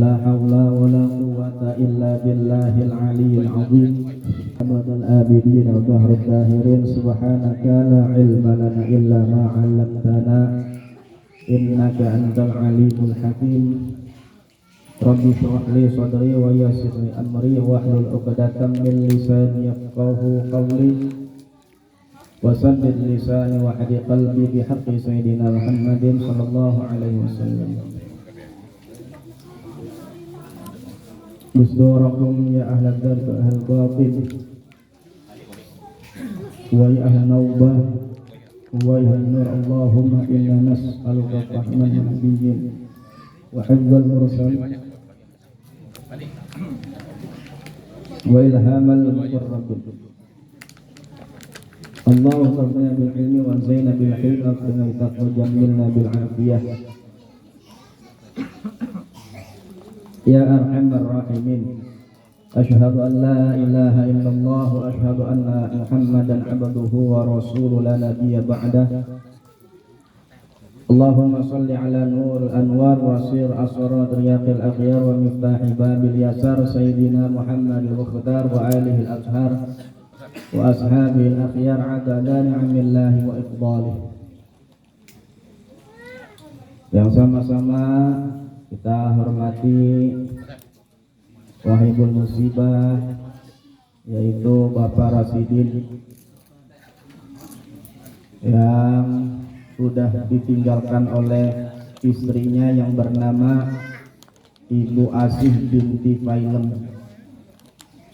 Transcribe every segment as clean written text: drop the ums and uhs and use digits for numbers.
La haula wa la quwwata illa billahil aliyyil azim. Abadal abidin wa dhahrul dahirin. Subhanaka la ilma lana illa ma 'allamtana innaka antal alimul hakim. Rabbi shrah li sadri wa yassir li amri wahlul 'uqdatam min lisani yafqahu qawli wa saddid lisani wa hadi qalbi bihaqqi sayyidina Muhammadin sallallahu alaihi wasallam. Bismillahirrahmanirrahim. Ya ahlal dzarb wa ahlal batin wa ya ahlal naubah wa ya nur, Allahumma inna nas'aluka fahman nabiyyin wa hifdzal mursal wa ilhamal muqarrabin. Allahumma bil ilmi wa zaina bil hilmi wa qina taqwa jamilna bil afiyah. Ya arhamar rahimin, asyhadu an la ilaha illallah wa asyhadu anna Muhammadan abduhu wa rasuluhu la nabiyya ba'dah. Allahumma salli ala nuril anwar wa sir asrar riyaqil akhyar wa miftahi babil yasar sayyidina Muhammadil mukhtar wa alihi al-azhar wa ashabil akhyar adada ni'amillahi wa iqbalih. Yang sama-sama kita hormati wahibul musibah, yaitu Bapak Rasidin yang sudah ditinggalkan oleh istrinya yang bernama Ibu Asih binti Failem.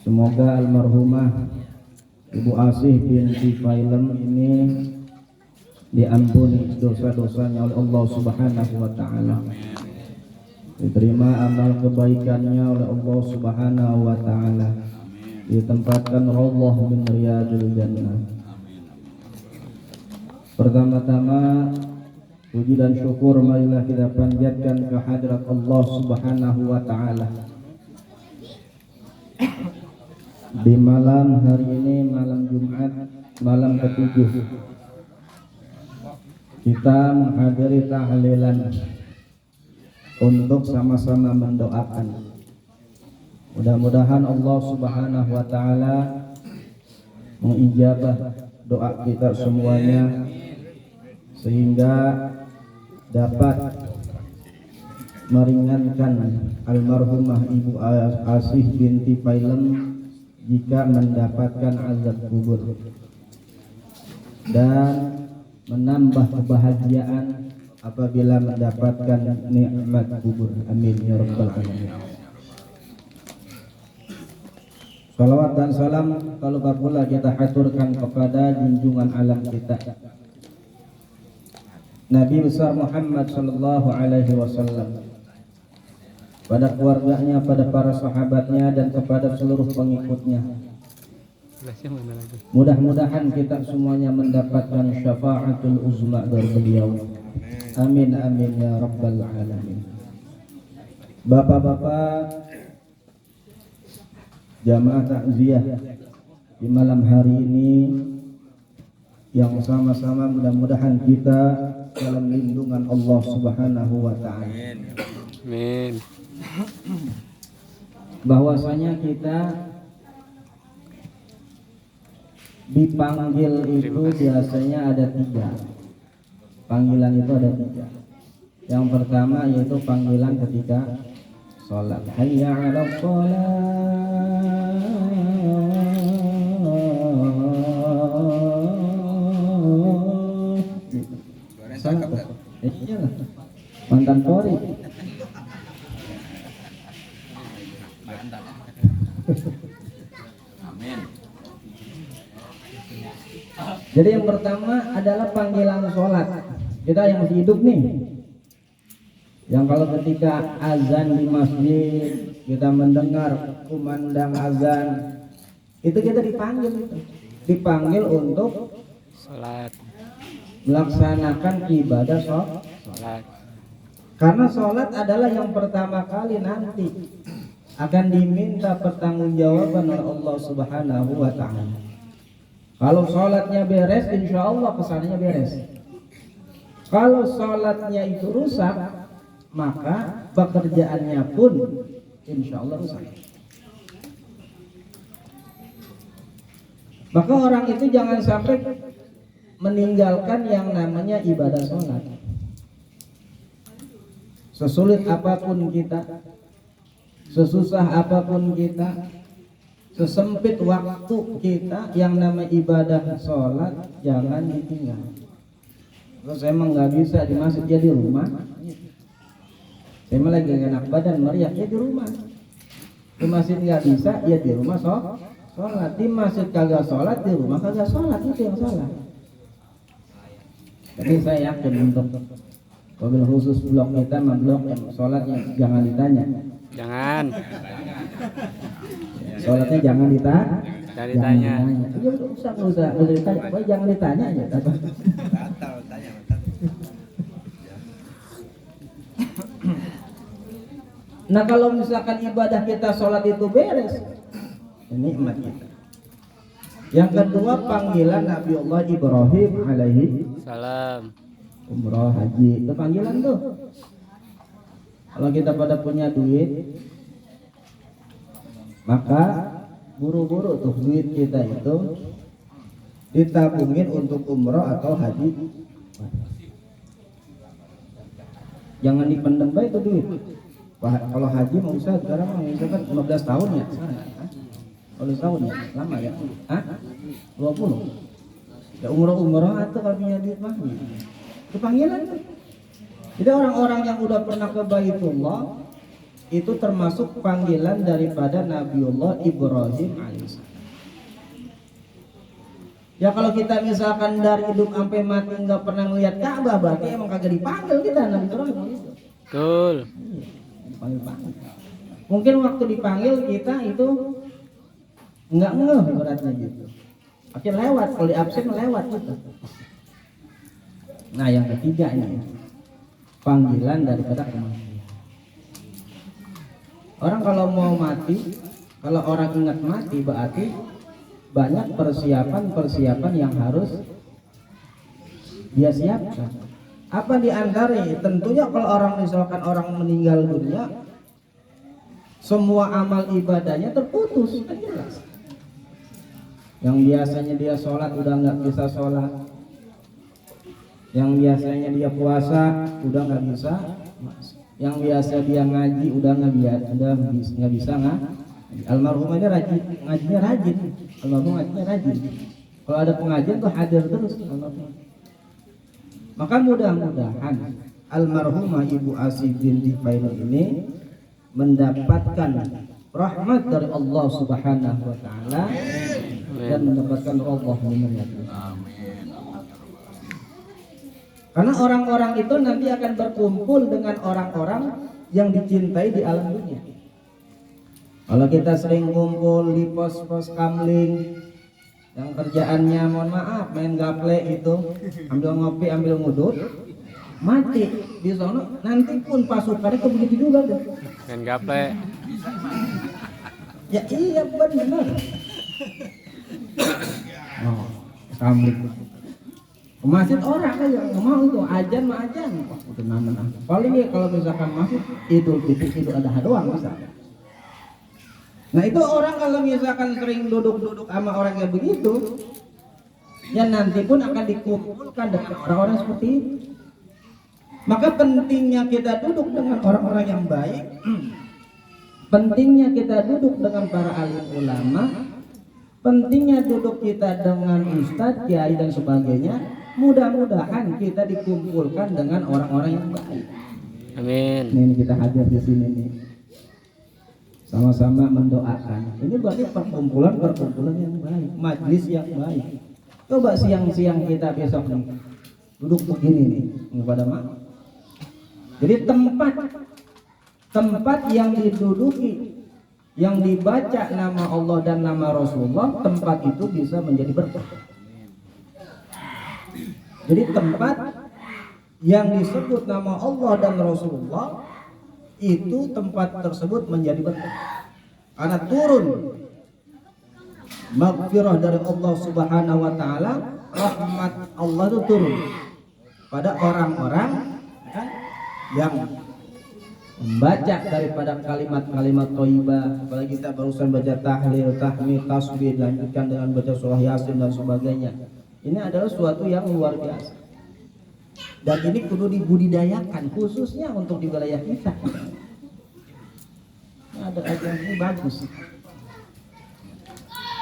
Semoga almarhumah Ibu Asih binti Failem ini diampuni dosa-dosanya oleh Allah Subhanahu wa taala. Diterima amal kebaikannya oleh Allah Subhanahu wa taala. Ditempatkan Allah min riyadil jannah. Pertama-tama puji dan syukur marilah kita panjatkan kehadirat Allah Subhanahu wa taala. Di malam hari ini, malam Jumat, malam ke-7, kita menghadiri tahlilan untuk sama-sama mendoakan. Mudah-mudahan Allah Subhanahu wa taala mengijabah doa kita semuanya, sehingga dapat meringankan almarhumah Ibu Asih binti Failem jika mendapatkan azab kubur, dan menambah kebahagiaan apabila mendapatkan nikmat kubur. Amin ya rabbal alamin. Salawat dan salam kalau pula kita haturkan kepada junjungan alam kita, Nabi besar Muhammad sallallahu alaihi wasallam, pada keluarganya, pada para sahabatnya, dan kepada seluruh pengikutnya. Mudah-mudahan kita semuanya mendapatkan syafaatul uzma dari beliau. Amin amin ya rabbal alamin. Bapak-bapak jamaah takziah di malam hari ini, yang sama-sama mudah-mudahan kita dalam lindungan Allah Subhanahu wa taala. Amin. Bahwasanya kita dipanggil itu biasanya ada 3. Panggilan itu ada 3. Yang pertama yaitu panggilan ketika sholat. Hayya 'alas sholat. Iyalah, mantan Polri. Amin. Jadi yang pertama adalah panggilan sholat. Kita yang masih hidup nih, yang kalau ketika azan di masjid, kita mendengar kumandang azan, itu kita dipanggil untuk sholat, melaksanakan ibadah sholat. Karena sholat adalah yang pertama kali nanti akan diminta pertanggungjawaban oleh Allah Subhanahu wa ta'ala. Kalau sholatnya beres, insya Allah kesananya beres. Kalau sholatnya itu rusak, maka pekerjaannya pun insya Allah rusak. Maka orang itu jangan sampai meninggalkan yang namanya ibadah sholat. Sesulit apapun kita, sesusah apapun kita, sesempit waktu kita, yang namanya ibadah sholat jangan ditinggal. Kalau saya emang nggak bisa di masjid, ya di rumah. Saya emang lagi enak badan meriah, ya di rumah. Di masjid nggak bisa, ya di rumah sholat. Di masjid kagak sholat, di rumah kagak sholat, itu yang salah. Tapi saya yakin untuk mobil khusus blok kita, blok yang sholatnya jangan ditanya. Jangan. Sholatnya jangan ditanya. Ditanya. Iya usah ditanya. Pokoknya jangan ditanya aja. Nah kalau misalkan ibadah kita sholat itu beres, ini nikmat kita. Yang kedua panggilan Nabi Allah Ibrahim alaihi Salam. umroh haji, itu panggilan tuh. Kalau kita pada punya duit, maka buru-buru tuh duit kita itu ditabungin untuk umroh atau haji. Jangan dipendem baik itu duit. Kalau haji mau usah sekarang misalkan 15 tahun ya. 15 tahun ya, lama ya. 20. Ya umroh atau kalau punya duit mah. Itu panggilan. Jadi orang-orang yang udah pernah ke Baitullah itu termasuk panggilan daripada Nabiullah Ibrahim alaihissalam. Ya kalau kita misalkan dari hidup sampai mati nggak pernah ngeliat Ka'bah, berarti emang kagak dipanggil kita Nabi Ibrahim itu. Betul. Dipanggil. Mungkin waktu dipanggil kita itu nggak ngeh beratnya gitu. Akhirnya lewat, kalau di absen lewat gitu. Nah yang ketiga ini panggilan daripada kematian. Orang kalau mau mati, kalau orang ingat mati berarti banyak persiapan yang harus dia siapkan. Apa di antaranya? Tentunya kalau orang misalkan orang meninggal dunia, semua amal ibadahnya terputus, kan jelas. Yang biasanya dia sholat udah nggak bisa sholat, yang biasanya dia puasa udah nggak bisa, yang biasa dia ngaji udah nggak bisa almarhum aja rajin ngajinya rajin, almarhum ngajinya rajin. Kalau ada pengajian tuh hadir terus almarhum. Maka mudah-mudahan almarhumah Ibu Asih binti Fainur ini mendapatkan rahmat dari Allah Subhanahu wa taala dan mendapatkan Allah menyertai. Karena orang-orang itu nanti akan berkumpul dengan orang-orang yang dicintai di alam dunia. Kalau kita sering kumpul di pos-pos kamling yang kerjaannya mohon maaf main gaple itu, ambil ngopi ambil ngudut, mati di sana, nanti pun pasukannya begitu juga deh. Main gaple. Ya iya benar. Oh, kamling. Ke masjid orang aja nggak mau itu ajan mah ajan. Wah, udah namen. Paling ya kalau misalkan masjid Idul Fitri itu ada doang misalnya. Nah itu orang kalau misalkan sering duduk-duduk sama orang yang begitu, ya nanti pun akan dikumpulkan dengan orang-orang seperti itu. Maka pentingnya kita duduk dengan orang-orang yang baik, pentingnya kita duduk dengan para alim ulama, pentingnya duduk kita dengan ustadz, kiai dan sebagainya. Mudah-mudahan kita dikumpulkan dengan orang-orang yang baik. Amin. Ini kita hadir di sini nih. Sama-sama mendoakan. Ini berarti perkumpulan yang baik, majlis yang baik. Coba siang-siang kita besok nih duduk begini nih kepada mak. Jadi tempat yang diduduki, yang dibaca nama Allah dan nama Rasulullah, tempat itu bisa menjadi berkah. Jadi tempat yang disebut nama Allah dan Rasulullah, itu tempat tersebut menjadi berkah. Karena turun maghfirah dari Allah Subhanahu wa taala, rahmat Allah itu turun pada orang-orang yang membaca daripada kalimat-kalimat thayyibah, apalagi kita barusan baca tahlil, tahmid, tasbih, lanjutkan dengan baca surah Yasin dan sebagainya. Ini adalah suatu yang luar biasa. Dan ini kudu dibudidayakan khususnya untuk di wilayah kita. Ada aja ini bagus.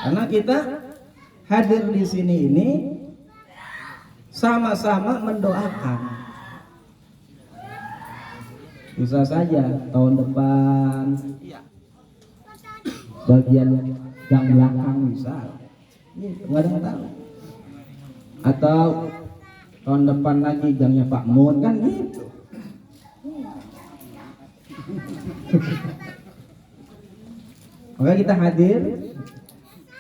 Karena kita hadir di sini ini sama-sama mendoakan. Bisa saja tahun depan bagian yang belakang bisa, nggak ada yang tahu. Atau tahun depan lagi gangnya Pak Mun kan gitu. Maka kita hadir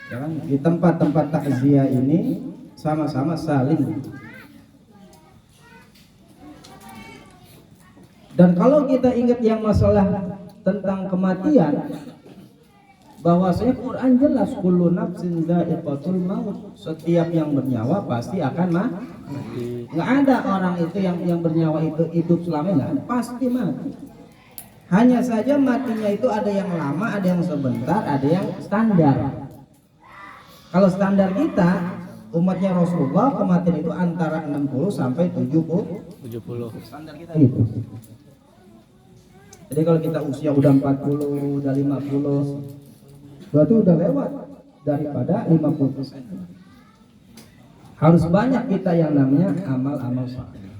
ya kan, di tempat-tempat takziah ini sama-sama saling. Dan kalau kita ingat yang masalah tentang kematian, bahwasanya Quran jelas kullu nafsin dha'iqatul maut, setiap yang bernyawa pasti akan mati. Nggak ada orang itu yang bernyawa itu hidup selamanya, pasti mati. Hanya saja matinya itu ada yang lama, ada yang sebentar, ada yang standar. Kalau standar kita umatnya Rasulullah, kematian itu antara 60 sampai 70. Standar kita itu. Jadi kalau kita usia udah 40, udah 50, berarti udah lewat daripada 50%. Harus banyak kita yang namanya amal-amal saleh.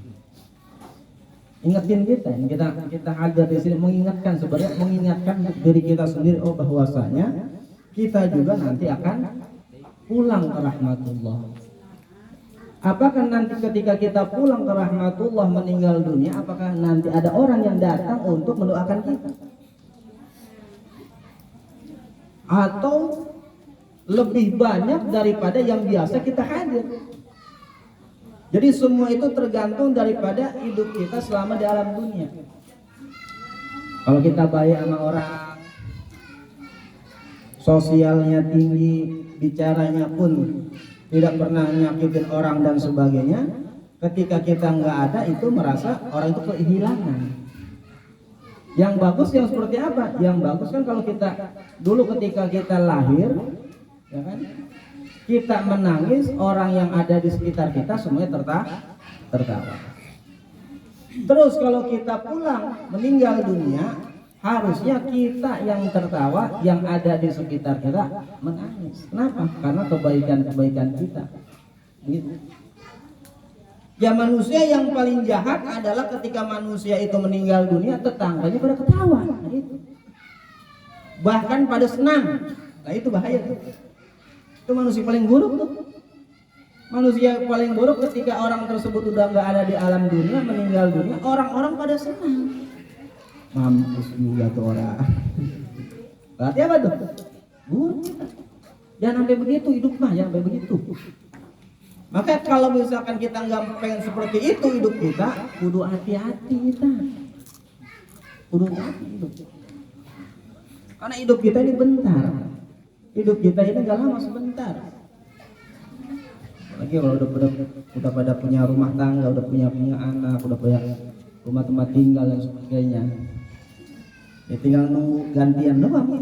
Ingetin kita hadir di sini mengingatkan, sebenarnya mengingatkan diri kita sendiri, oh bahwasanya kita juga nanti akan pulang ke rahmatullah. Apakah nanti ketika kita pulang ke rahmatullah meninggal dunia, apakah nanti ada orang yang datang untuk mendoakan kita? Atau lebih banyak daripada yang biasa kita hadir? Jadi semua itu tergantung daripada hidup kita selama di alam dunia. Kalau kita baik sama orang, sosialnya tinggi, bicaranya pun tidak pernah nyakitin orang dan sebagainya, ketika kita nggak ada itu merasa orang itu kehilangan. Yang bagus yang seperti apa? Yang bagus kan kalau kita dulu ketika kita lahir, ya kan, kita menangis, orang yang ada di sekitar kita semuanya tertawa. Terus kalau kita pulang meninggal dunia, harusnya kita yang tertawa, yang ada di sekitar kita menangis. Kenapa? Karena kebaikan-kebaikan kita. Gitu. Ya manusia yang paling jahat adalah ketika manusia itu meninggal dunia, tetangganya pada ketawa. Gitu. Bahkan pada senang. Nah itu bahaya tuh. Itu manusia paling buruk tuh. Manusia paling buruk ketika orang tersebut udah nggak ada di alam dunia, meninggal dunia, orang-orang pada senang. Mampus juga tuh orang. Berarti apa tuh? Buruk. Jangan sampai begitu hidup mah, jangan sampai begitu. Maka kalau misalkan kita nggak pengen seperti itu hidup kita, kudu hati-hati kita. Kudu hati hidup. Karena hidup kita ini bentar. Hidup kita ini nggak lama, sebentar. Lagi kalau udah pada punya rumah tangga, udah punya anak, udah punya rumah tempat tinggal dan sebagainya, ya tinggal nunggu gantian doang ya.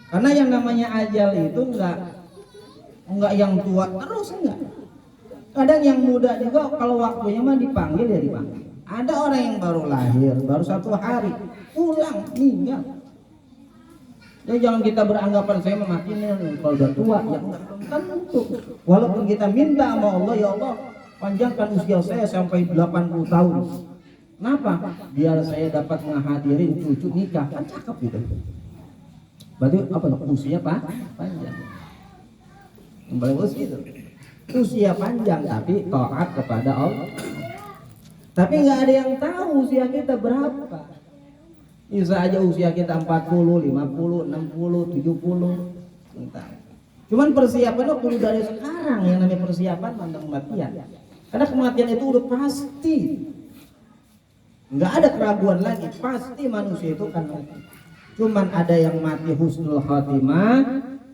Karena yang namanya ajal itu enggak yang tua terus, enggak. Kadang yang muda juga kalau waktunya mah dipanggil ya dipanggil. Ada orang yang baru lahir, baru 1 hari pulang meninggal. Ya jangan kita beranggapan saya mati nih kalau udah tua, ya enggak tentu. Walaupun kita minta sama Allah, ya Allah panjangkan usia saya sampai 80 tahun. Kenapa? Biar saya dapat menghadirin cucu nikah, kan cakep gitu. Berarti apa? Usia panjang. Yang paling bagus gitu. Usia panjang tapi taat kepada Allah. Tapi nggak ada yang tahu usia kita berapa. Bisa aja usia kita 40, 50, 60, 70. Entah. Cuman persiapannya perlu dari sekarang, yang namanya persiapan tentang kematian. Karena kematian itu udah pasti. Nggak ada keraguan lagi, pasti manusia itu kan mati. Cuman ada yang mati husnul khatimah,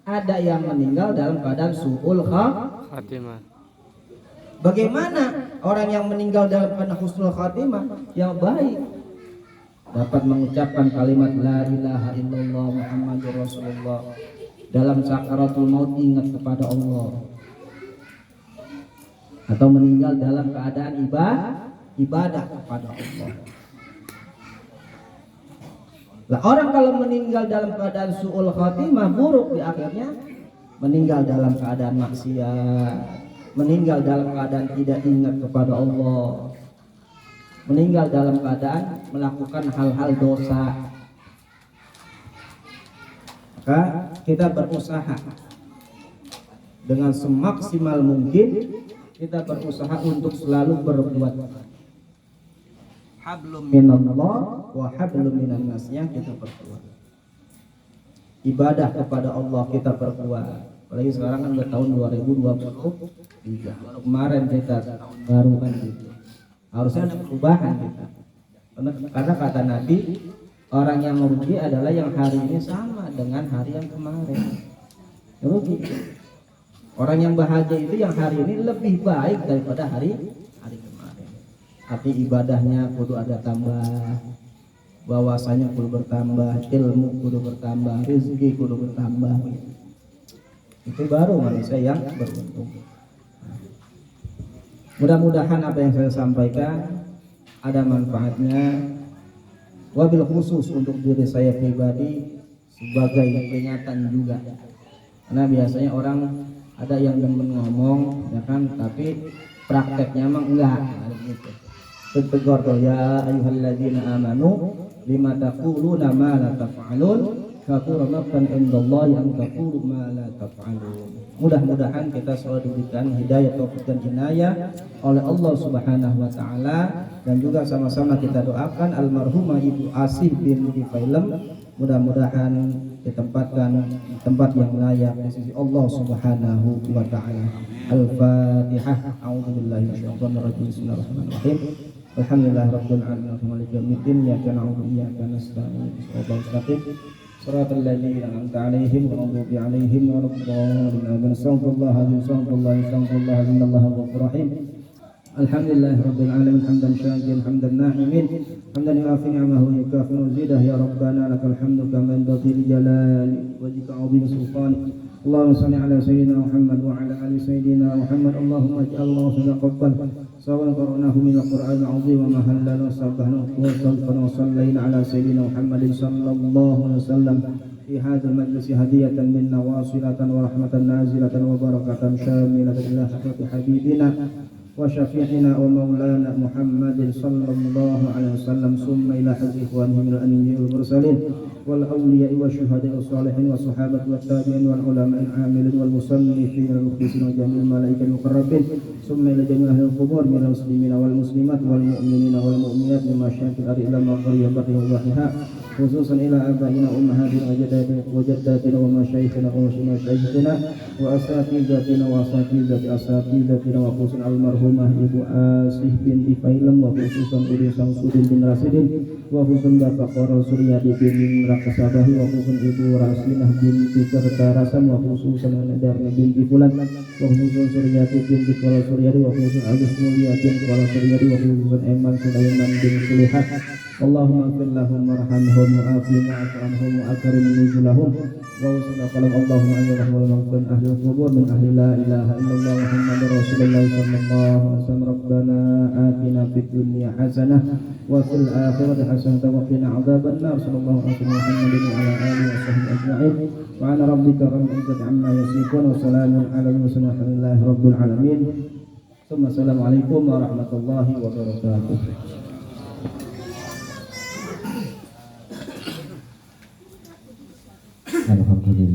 ada yang meninggal dalam keadaan su'ul khatimah. Bagaimana orang yang meninggal dalam keadaan husnul khatimah? Yang baik. dapat mengucapkan kalimat la ilaha illallah Muhammadur Rasulullah, dalam sakaratul maut ingat kepada Allah, atau meninggal dalam keadaan ibadah kepada Allah. Lah orang kalau meninggal dalam keadaan su'ul khatimah, buruk di akhirnya, meninggal dalam keadaan maksiat, meninggal dalam keadaan tidak ingat kepada Allah, meninggal dalam keadaan melakukan hal-hal dosa. Maka kita berusaha dengan semaksimal mungkin, kita berusaha untuk selalu berbuat hablum minallah wa hablum minan nas, yang kita perkuat. Ibadah kepada Allah kita perkuat. Apalagi sekarang kan udah tahun 2023. Kemarin kita baru kan gitu. Harusnya ada perubahan kita. Karena kata Nabi, orang yang merugi adalah yang hari ini sama dengan hari yang kemarin. Merugi. Orang yang bahagia itu yang hari ini lebih baik daripada hari kemarin. Arti ibadahnya kudu ada tambah, bahwasanya kudu bertambah, ilmu kudu bertambah, rezeki kudu bertambah. Itu baru manusia yang beruntung. Mudah-mudahan apa yang saya sampaikan ada manfaatnya, wabil khusus untuk diri saya pribadi sebagai peringatan juga. Karena biasanya orang ada yang demen ngomong, ya kan, tapi prakteknya emang enggak gitu. Tegur tuh, ya ayyuhalladzina amanu lima taquluna ma la taf'alun kabura maqtan indallahi an taqulu ma la taf'alun. Mudah-mudahan kita selalu diberikan hidayah, taufik dan inayah oleh Allah Subhanahu wa taala, dan juga sama-sama kita doakan almarhumah Ibu Asih binti Failem mudah-mudahan ditempatkan di tempat yang layak di sisi Allah Subhanahu wa taala. Al-Fatihah. A'udzubillahi minasyaitonir rajim. Bismillahirrahmanirrahim. Alhamdulillahirabbil alamin. Maliki yaumiddin. Iyyaka na'budu wa iyyaka nasta'in. Shiratal mustaqim. Shiratal ladzina an'amta 'alaihim ghairil maghdubi 'alaihim waladdallin. Amin. Astaghfirullah, innallaha ghafurur rahim. Alhamdulillahirabbil alamin. Hamdan syakiran, hamdan na'imin, hamdan yu'afi ni'amahu wa yukafi mazidah. Ya Rabbana lakal hamdu kama yanbaghi li jalali wajhika 'azimi sultanik. Allahumma shalli ala sayyidina Muhammad wa ala ali sayyidina Muhammad. Allahumma ij'alna taqabbal sawan qara'nahu min al-Qur'an al-'azim wa ma hallana sabbahna wa sallayna ala sayyidina Muhammadin sallallahu alaihi wasallam fi hadzal majlis hadiyatan minna wasilatan wa rahmatan nazilatan wa barakatan syamilatan ila hadrati habibina wa syafi'ina wa maulana Muhammadin sallallahu alaihi wasallam summa ila hadzi ikhwanihi min al-anbiya'i wal mursalin wal awliya'i wa syuhada'i was salihin wa sahabati wat tabi'in wal ulama'i al-'amilin wal musannifin wal mukhlisin wa jami'il malaikati muqarrabin summa ila jami'i ahli al-qubur min al-muslimina wal muslimat wal mu'minina wal mu'minat min masyayikh al-ardi ila maqariyah barriha wa bahriha, khususan ila abaina ummahatina wa jaddatina wa masyayikhina wa masyayikhina wa asatidatina wa asatidatina wa khususan almarhumah Ibu Asih binti Failem wa khususan Uri Samsudin bin Rasidin wa khususan Bapak Korol Suryadi bin Rakasabahi wa khususan Ibu Rasinah binti Kertarasan wa khususan Darna binti Fulan wa khususan Suryadi binti Korol Suryadi wa khususan Agus Mulia bin Korol Suryadi wa khususan Eman Sulaiman bin Sulihat. Allahumma ighfir lahum warhamhum wa'afihim wa'af'anhum wa'akrim nuzulahum wa sallallahu Allahumma ayyuhal mu'minun ahli al-qubur min ahli la ilaha illallah Muhammadur Rasulullah sallallahu alaihi wasallam. Rabbana atina fid dunya hasanah wa fil akhirati hasanah wa qina adzaban nar. Sallallahu alaihi Muhammadin wa ala alihi wa sahbihi ajma'in. Wa ala rabbika rabbil izzati amma yasifun wa salamun ala al-mursalin walhamdulillahi rabbil alamin. Assalamualaikum warahmatullahi wabarakatuh.